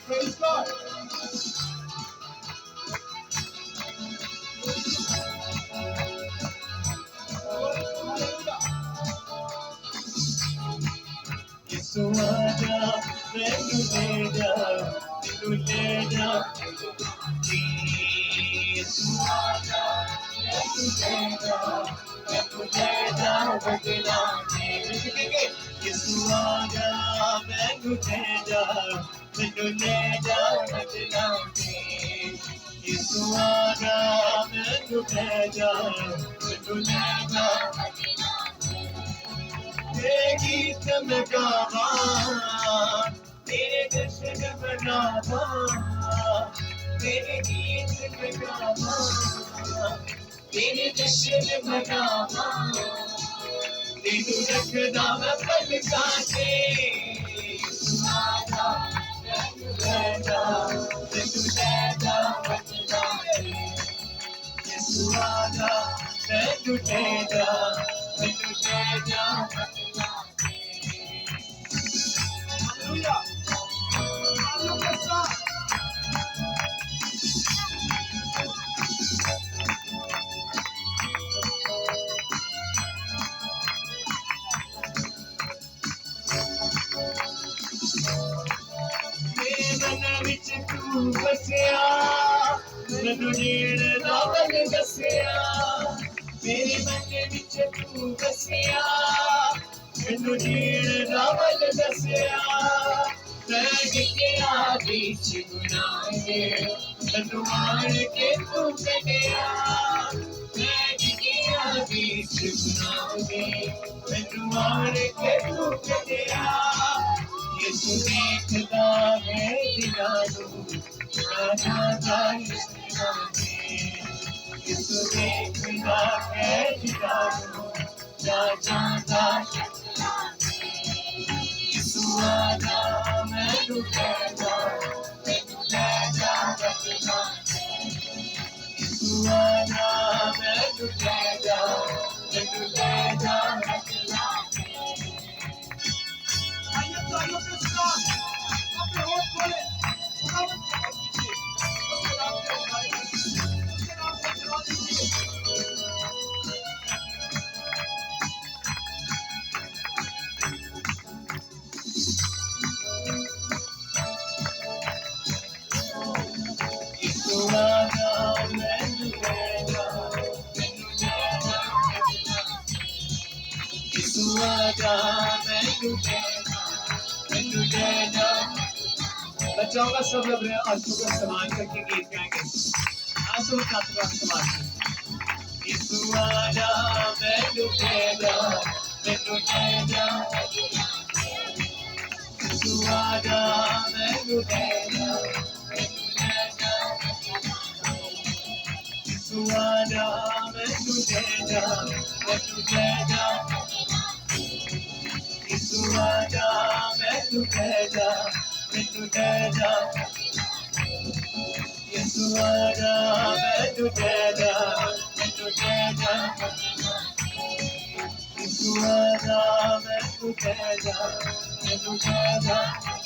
Praise God. Hallelujah. Yeshuada, Renuleda, Renuleda, Yeshuada, Renuleda, Renuleda, Renuleda, Yeshuada, Renuleda, Renuleda, Renuleda, Yeshuada, Renuleda, Renuleda, गीत में गावा तेरे दर्शन बनावा तेरे गीत में गावा तेरे दर्शन बनावा तेनू रखदा मैं पलका के सुनादा रहना तेनू लैदा बचना सुनादा तेनू लैदा तेनू लैदा Hallelujah. Hallelujah. मन विच तू बसिया मैनू नीड़ दा बन दसिया मेरे मन विच तू बसिया मैनू नीड़ दा बन दसिया मैं गया बीच गुनाहे मैनू आण के तू कढ़िया मैं गया बीच गुनाहे मैनू आण के तू कढ़िया यीशु देखदा है दिलानू राजा दा इश्क़ यीशु देखदा है दिलानू राजा दा यीशु आदा मैनू कहदा मैनू लैजा बचना यीशु आदा मैनू कहदा मैनू लैजा बचना Ayo pessoal, abre o olho, vamos मैं चाहूंगा सब लोग आंसू का इस्तेमाल करके गीत गाएंगे आंसू का इस्तेमाल यीशु आजा मैं लुटेगा यीशु आजा मैं लुटेगा यीशु आजा मैं लुटेगा यीशु आजा मैं लुटेगा यीशु आजा मैं लुटेगा यीशु आजा मैं लुटेगा